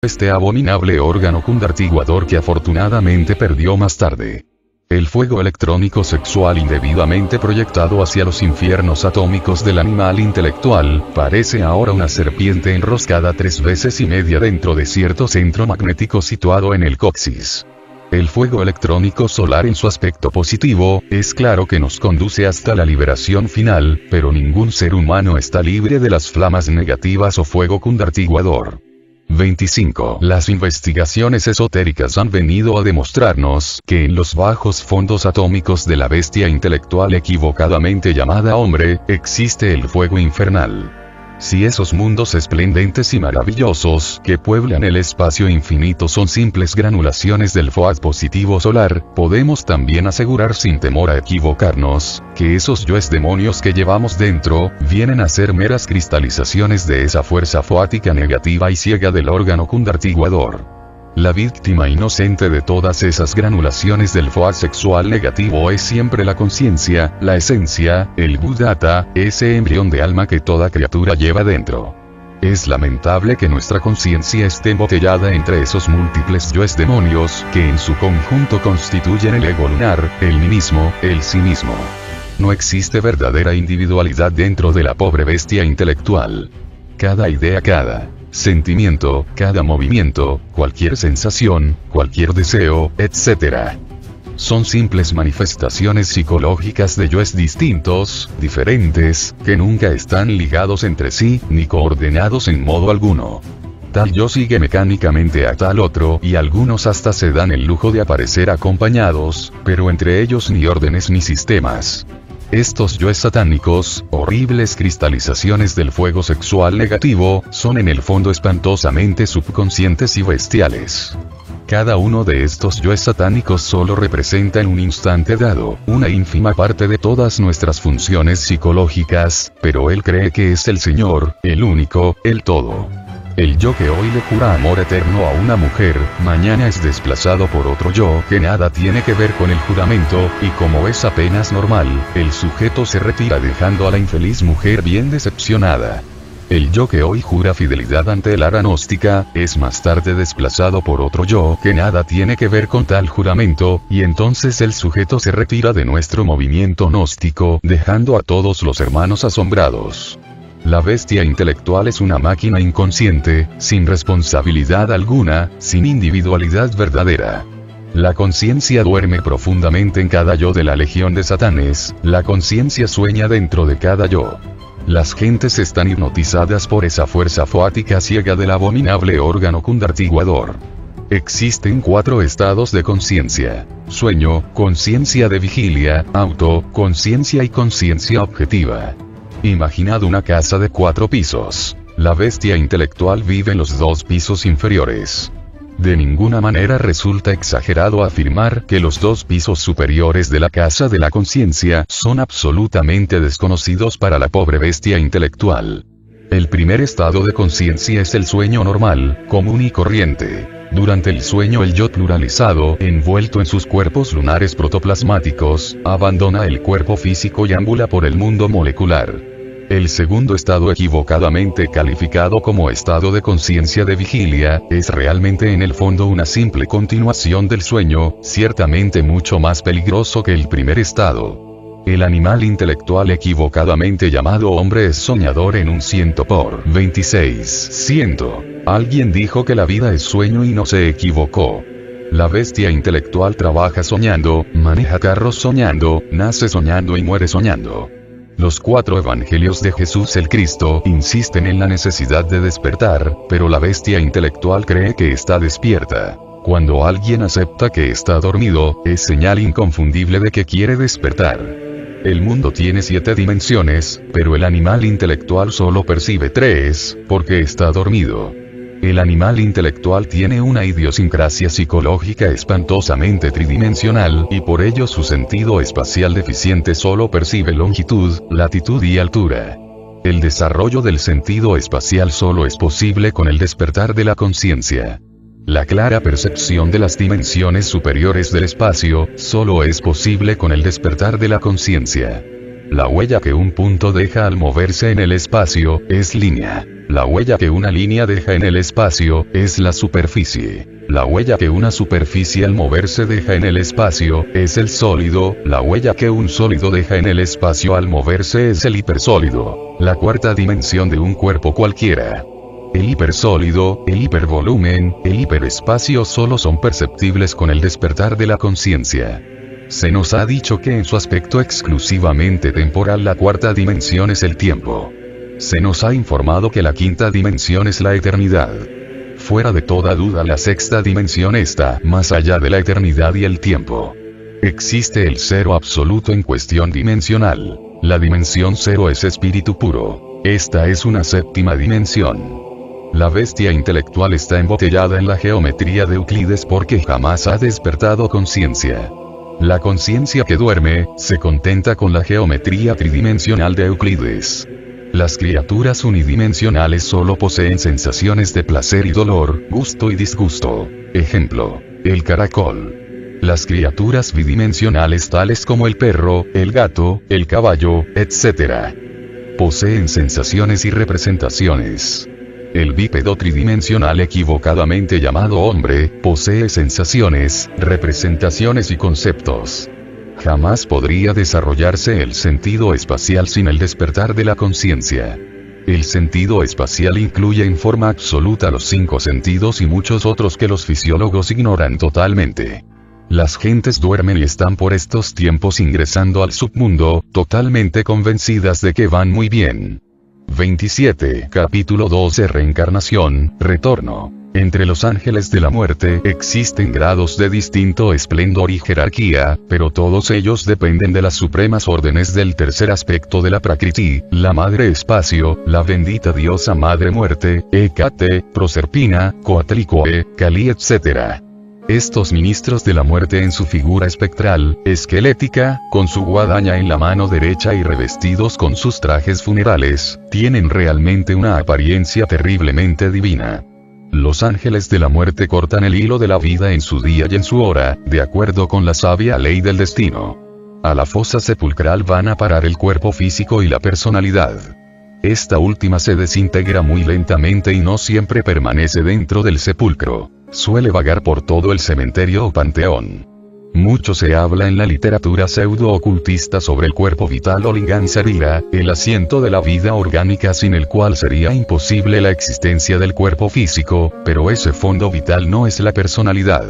este abominable órgano cundartiguador que afortunadamente perdió más tarde. El fuego electrónico sexual indebidamente proyectado hacia los infiernos atómicos del animal intelectual, parece ahora una serpiente enroscada 3 veces y media dentro de cierto centro magnético situado en el coxis. El fuego electrónico solar en su aspecto positivo, es claro que nos conduce hasta la liberación final, pero ningún ser humano está libre de las flamas negativas o fuego cundartiguador. 25. Las investigaciones esotéricas han venido a demostrarnos que en los bajos fondos atómicos de la bestia intelectual equivocadamente llamada hombre, existe el fuego infernal. Si esos mundos esplendentes y maravillosos que pueblan el espacio infinito son simples granulaciones del FOAD positivo solar, podemos también asegurar sin temor a equivocarnos, que esos yoes demonios que llevamos dentro, vienen a ser meras cristalizaciones de esa fuerza foática negativa y ciega del órgano cundartiguador. La víctima inocente de todas esas granulaciones del FOAD sexual negativo es siempre la conciencia, la esencia, el Buddhata, ese embrión de alma que toda criatura lleva dentro. Es lamentable que nuestra conciencia esté embotellada entre esos múltiples yoes demonios que en su conjunto constituyen el ego lunar, el mí mismo, el sí mismo. No existe verdadera individualidad dentro de la pobre bestia intelectual. Cada idea, cada sentimiento, cada movimiento, cualquier sensación, cualquier deseo, etc. son simples manifestaciones psicológicas de yoes distintos, diferentes, que nunca están ligados entre sí, ni coordinados en modo alguno. Tal yo sigue mecánicamente a tal otro y algunos hasta se dan el lujo de aparecer acompañados, pero entre ellos ni órdenes ni sistemas. Estos yoes satánicos, horribles cristalizaciones del fuego sexual negativo, son en el fondo espantosamente subconscientes y bestiales. Cada uno de estos yoes satánicos solo representa en un instante dado, una ínfima parte de todas nuestras funciones psicológicas, pero él cree que es el Señor, el único, el todo. El yo que hoy le jura amor eterno a una mujer, mañana es desplazado por otro yo que nada tiene que ver con el juramento, y como es apenas normal, el sujeto se retira dejando a la infeliz mujer bien decepcionada. El yo que hoy jura fidelidad ante el ara gnóstica, es más tarde desplazado por otro yo que nada tiene que ver con tal juramento, y entonces el sujeto se retira de nuestro movimiento gnóstico, dejando a todos los hermanos asombrados. La bestia intelectual es una máquina inconsciente, sin responsabilidad alguna, sin individualidad verdadera. La conciencia duerme profundamente en cada yo de la legión de Satanes, la conciencia sueña dentro de cada yo. Las gentes están hipnotizadas por esa fuerza foática ciega del abominable órgano cundartiguador. Existen 4 estados de conciencia: sueño, conciencia de vigilia, autoconciencia y conciencia objetiva. Imaginad una casa de 4 pisos. La bestia intelectual vive en los 2 pisos inferiores. De ninguna manera resulta exagerado afirmar que los 2 pisos superiores de la casa de la conciencia son absolutamente desconocidos para la pobre bestia intelectual. El primer estado de conciencia es el sueño normal, común y corriente. Durante el sueño el yo pluralizado, envuelto en sus cuerpos lunares protoplasmáticos, abandona el cuerpo físico y ambula por el mundo molecular. El segundo estado, equivocadamente calificado como estado de conciencia de vigilia, es realmente en el fondo una simple continuación del sueño, ciertamente mucho más peligroso que el primer estado. El animal intelectual equivocadamente llamado hombre es soñador en un 100 por 26. Alguien dijo que la vida es sueño y no se equivocó. La bestia intelectual trabaja soñando, maneja carros soñando, nace soñando y muere soñando. Los 4 evangelios de Jesús el Cristo insisten en la necesidad de despertar, pero la bestia intelectual cree que está despierta. Cuando alguien acepta que está dormido, es señal inconfundible de que quiere despertar. El mundo tiene 7 dimensiones, pero el animal intelectual solo percibe 3, porque está dormido. El animal intelectual tiene una idiosincrasia psicológica espantosamente tridimensional, y por ello su sentido espacial deficiente solo percibe longitud, latitud y altura. El desarrollo del sentido espacial solo es posible con el despertar de la conciencia. La clara percepción de las dimensiones superiores del espacio, solo es posible con el despertar de la conciencia. La huella que un punto deja al moverse en el espacio, es línea. La huella que una línea deja en el espacio, es la superficie. La huella que una superficie al moverse deja en el espacio, es el sólido. La huella que un sólido deja en el espacio al moverse es el hipersólido. La cuarta dimensión de un cuerpo cualquiera. El hipersólido, el hipervolumen, el hiperespacio solo son perceptibles con el despertar de la conciencia. Se nos ha dicho que en su aspecto exclusivamente temporal la cuarta dimensión es el tiempo. Se nos ha informado que la quinta dimensión es la eternidad. Fuera de toda duda la sexta dimensión está más allá de la eternidad y el tiempo. Existe el cero absoluto en cuestión dimensional. La dimensión cero es espíritu puro. Esta es una séptima dimensión. La bestia intelectual está embotellada en la geometría de Euclides porque jamás ha despertado conciencia. La conciencia que duerme, se contenta con la geometría tridimensional de Euclides. Las criaturas unidimensionales solo poseen sensaciones de placer y dolor, gusto y disgusto. Ejemplo, el caracol. Las criaturas bidimensionales tales como el perro, el gato, el caballo, etc. poseen sensaciones y representaciones. El bípedo tridimensional equivocadamente llamado hombre, posee sensaciones, representaciones y conceptos. Jamás podría desarrollarse el sentido espacial sin el despertar de la conciencia. El sentido espacial incluye en forma absoluta los 5 sentidos y muchos otros que los fisiólogos ignoran totalmente. Las gentes duermen y están por estos tiempos ingresando al submundo, totalmente convencidas de que van muy bien. 27. Capítulo 12. Reencarnación, retorno. Entre los ángeles de la muerte existen grados de distinto esplendor y jerarquía, pero todos ellos dependen de las supremas órdenes del tercer aspecto de la Prakriti, la madre espacio, la bendita diosa madre muerte, Hécate, Proserpina, Coatlicue, Kali, etc. Estos ministros de la muerte en su figura espectral, esquelética, con su guadaña en la mano derecha y revestidos con sus trajes funerales, tienen realmente una apariencia terriblemente divina. Los ángeles de la muerte cortan el hilo de la vida en su día y en su hora, de acuerdo con la sabia ley del destino. A la fosa sepulcral van a parar el cuerpo físico y la personalidad. Esta última se desintegra muy lentamente y no siempre permanece dentro del sepulcro. Suele vagar por todo el cementerio o panteón. Mucho se habla en la literatura pseudo-ocultista sobre el cuerpo vital o lingam sarira, el asiento de la vida orgánica sin el cual sería imposible la existencia del cuerpo físico, pero ese fondo vital no es la personalidad.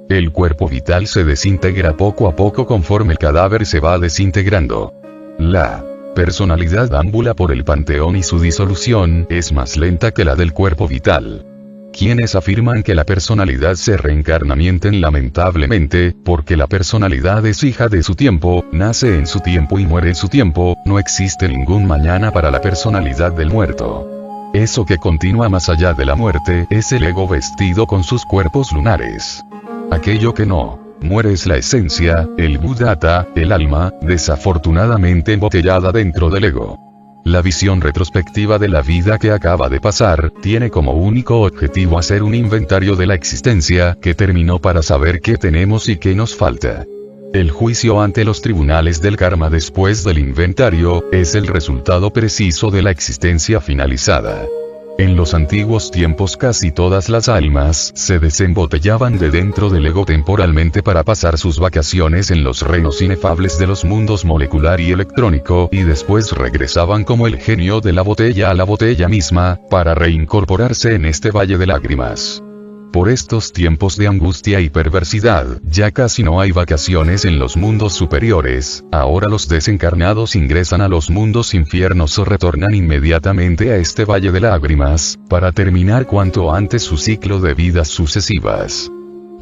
El cuerpo vital se desintegra poco a poco conforme el cadáver se va desintegrando. La personalidad ambula por el panteón y su disolución es más lenta que la del cuerpo vital. Quienes afirman que la personalidad se reencarna mienten lamentablemente, porque la personalidad es hija de su tiempo, nace en su tiempo y muere en su tiempo, no existe ningún mañana para la personalidad del muerto. Eso que continúa más allá de la muerte es el ego vestido con sus cuerpos lunares. Aquello que no muere es la esencia, el buddhata, el alma, desafortunadamente embotellada dentro del ego. La visión retrospectiva de la vida que acaba de pasar, tiene como único objetivo hacer un inventario de la existencia que terminó para saber qué tenemos y qué nos falta. El juicio ante los tribunales del karma después del inventario, es el resultado preciso de la existencia finalizada. En los antiguos tiempos casi todas las almas se desembotellaban de dentro del ego temporalmente para pasar sus vacaciones en los reinos inefables de los mundos molecular y electrónico y después regresaban como el genio de la botella a la botella misma, para reincorporarse en este valle de lágrimas. Por estos tiempos de angustia y perversidad, ya casi no hay vacaciones en los mundos superiores, ahora los desencarnados ingresan a los mundos infiernos o retornan inmediatamente a este valle de lágrimas, para terminar cuanto antes su ciclo de vidas sucesivas.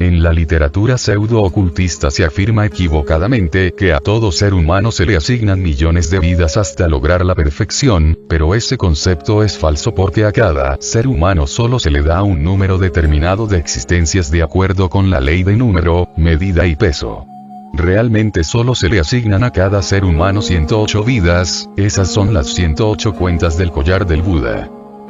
En la literatura pseudo-ocultista se afirma equivocadamente que a todo ser humano se le asignan millones de vidas hasta lograr la perfección, pero ese concepto es falso porque a cada ser humano solo se le da un número determinado de existencias de acuerdo con la ley de número, medida y peso. Realmente solo se le asignan a cada ser humano 108 vidas, esas son las 108 cuentas del collar del Buda.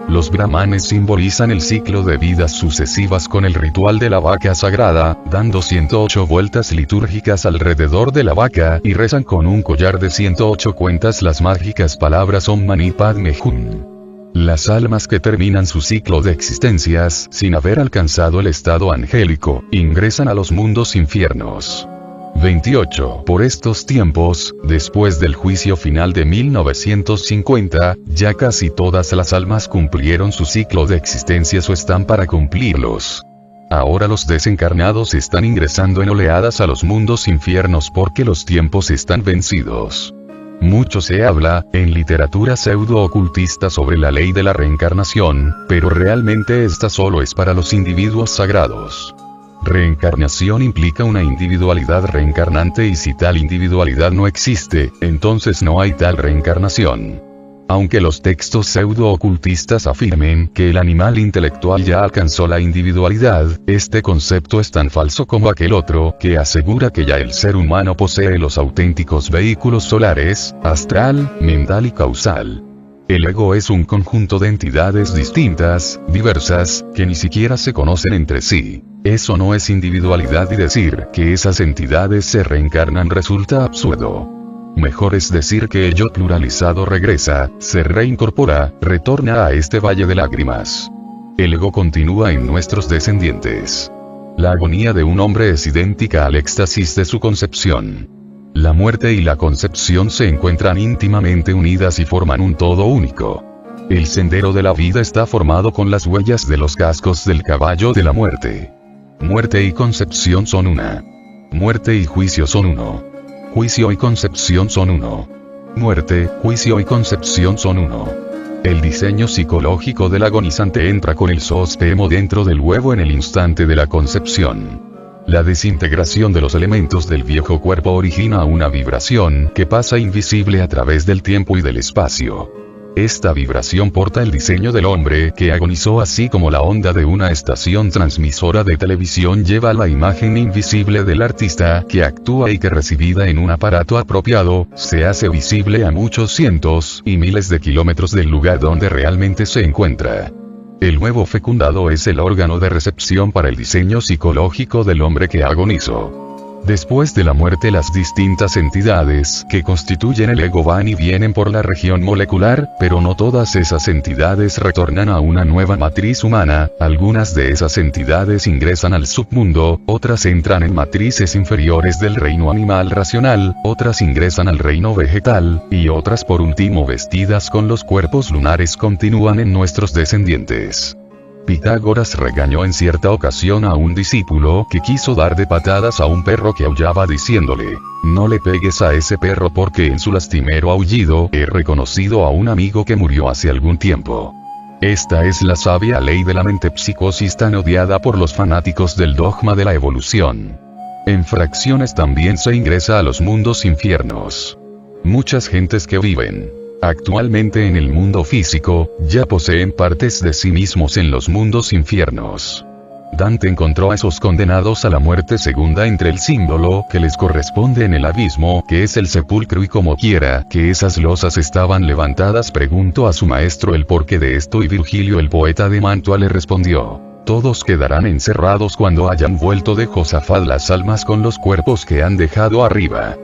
Los brahmanes simbolizan el ciclo de vidas sucesivas con el ritual de la vaca sagrada, dando 108 vueltas litúrgicas alrededor de la vaca y rezan con un collar de 108 cuentas las mágicas palabras Om Mani Padme Hum. Las almas que terminan su ciclo de existencias sin haber alcanzado el estado angélico, ingresan a los mundos infiernos. 28. Por estos tiempos, después del juicio final de 1950, ya casi todas las almas cumplieron su ciclo de existencias o están para cumplirlos. Ahora los desencarnados están ingresando en oleadas a los mundos infiernos porque los tiempos están vencidos. Mucho se habla, en literatura pseudo-ocultista sobre la ley de la reencarnación, pero realmente esta solo es para los individuos sagrados. Reencarnación implica una individualidad reencarnante y si tal individualidad no existe, entonces no hay tal reencarnación. Aunque los textos pseudo-ocultistas afirmen que el animal intelectual ya alcanzó la individualidad, este concepto es tan falso como aquel otro que asegura que ya el ser humano posee los auténticos vehículos solares, astral, mental y causal. El ego es un conjunto de entidades distintas, diversas, que ni siquiera se conocen entre sí. Eso no es individualidad y decir que esas entidades se reencarnan resulta absurdo. Mejor es decir que el yo pluralizado regresa, se reincorpora, retorna a este valle de lágrimas. El ego continúa en nuestros descendientes. La agonía de un hombre es idéntica al éxtasis de su concepción. La muerte y la concepción se encuentran íntimamente unidas y forman un todo único. El sendero de la vida está formado con las huellas de los cascos del caballo de la muerte. Muerte y concepción son una. Muerte y juicio son uno. Juicio y concepción son uno. Muerte, juicio y concepción son uno. El diseño psicológico del agonizante entra con el zoospermo dentro del huevo en el instante de la concepción. La desintegración de los elementos del viejo cuerpo origina una vibración que pasa invisible a través del tiempo y del espacio. Esta vibración porta el diseño del hombre que agonizó así como la onda de una estación transmisora de televisión lleva la imagen invisible del artista que actúa y que recibida en un aparato apropiado, se hace visible a muchos cientos y miles de kilómetros del lugar donde realmente se encuentra. El huevo fecundado es el órgano de recepción para el diseño psicológico del hombre que agonizó. Después de la muerte las distintas entidades que constituyen el ego van y vienen por la región molecular, pero no todas esas entidades retornan a una nueva matriz humana, algunas de esas entidades ingresan al submundo, otras entran en matrices inferiores del reino animal racional, otras ingresan al reino vegetal, y otras por último vestidas con los cuerpos lunares continúan en nuestros descendientes. Pitágoras regañó en cierta ocasión a un discípulo que quiso dar de patadas a un perro que aullaba diciéndole, no le pegues a ese perro porque en su lastimero aullido he reconocido a un amigo que murió hace algún tiempo. Esta es la sabia ley de la metempsicosis tan odiada por los fanáticos del dogma de la evolución. En fracciones también se ingresa a los mundos infiernos. Muchas gentes que viven actualmente en el mundo físico, ya poseen partes de sí mismos en los mundos infiernos. Dante encontró a esos condenados a la muerte segunda entre el símbolo que les corresponde en el abismo, que es el sepulcro y como quiera que esas losas estaban levantadas preguntó a su maestro el porqué de esto y Virgilio el poeta de Mantua le respondió, todos quedarán encerrados cuando hayan vuelto de Josafat las almas con los cuerpos que han dejado arriba.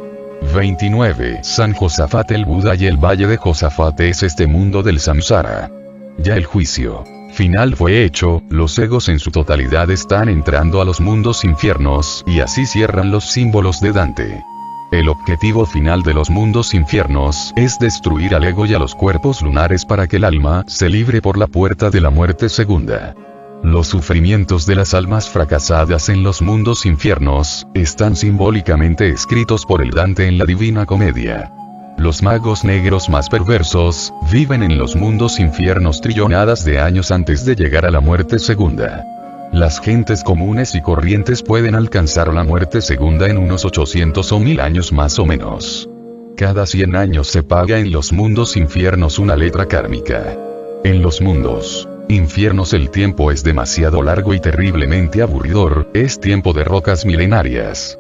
29. San Josafat el Buda y el Valle de Josafat es este mundo del samsara. Ya el juicio final fue hecho, los egos en su totalidad están entrando a los mundos infiernos y así cierran los símbolos de Dante. El objetivo final de los mundos infiernos es destruir al ego y a los cuerpos lunares para que el alma se libre por la puerta de la muerte segunda. Los sufrimientos de las almas fracasadas en los mundos infiernos, están simbólicamente escritos por el Dante en la Divina Comedia. Los magos negros más perversos, viven en los mundos infiernos trillonadas de años antes de llegar a la muerte segunda. Las gentes comunes y corrientes pueden alcanzar la muerte segunda en unos 800 o 1000 años más o menos. Cada 100 años se paga en los mundos infiernos una letra kármica. En los mundos infiernos el tiempo es demasiado largo y terriblemente aburridor, es tiempo de rocas milenarias.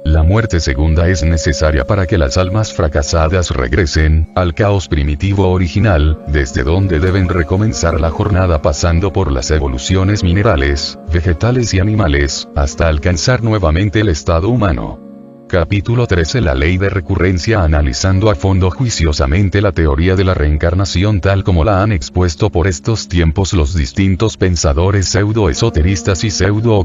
La muerte segunda es necesaria para que las almas fracasadas regresen al caos primitivo original, desde donde deben recomenzar la jornada pasando por las evoluciones minerales, vegetales y animales, hasta alcanzar nuevamente el estado humano. Capítulo 13. La ley de recurrencia. Analizando a fondo juiciosamente la teoría de la reencarnación tal como la han expuesto por estos tiempos los distintos pensadores pseudo-esoteristas y pseudo